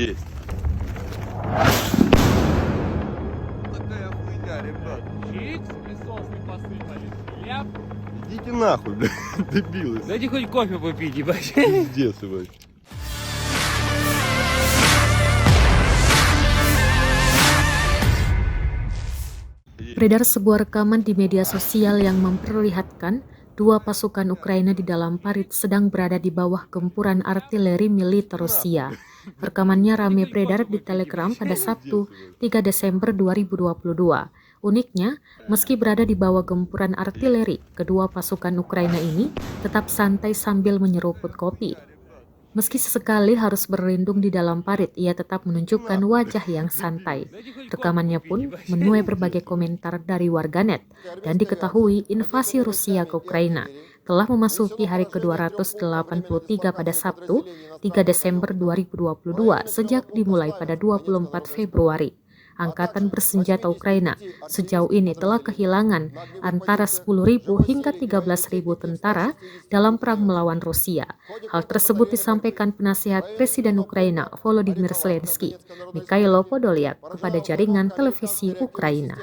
Есть. Такая хуйня, ребят. Чикс, присоски посыпали. Хлеб. Идите нахуй, блядь, дебилы. Дайте хоть кофе попить, ебать. Пиздец, ебать. Beredar sebuah rekaman di media sosial yang memperlihatkan dua pasukan Ukraina di dalam parit sedang berada di bawah gempuran artileri militer Rusia. Rekamannya ramai beredar di Telegram pada Sabtu, 3 Desember 2022. Uniknya, meski berada di bawah gempuran artileri, kedua pasukan Ukraina ini tetap santai sambil menyeruput kopi. Meski sesekali harus berlindung di dalam parit, ia tetap menunjukkan wajah yang santai. Rekamannya pun menuai berbagai komentar dari warganet, dan diketahui invasi Rusia ke Ukraina telah memasuki hari ke-283 pada Sabtu, 3 Desember 2022 sejak dimulai pada 24 Februari. Angkatan bersenjata Ukraina sejauh ini telah kehilangan antara 10.000 hingga 13.000 tentara dalam perang melawan Rusia. Hal tersebut disampaikan penasihat Presiden Ukraina Volodymyr Zelensky, Mikhailo Podolyak, kepada jaringan televisi Ukraina.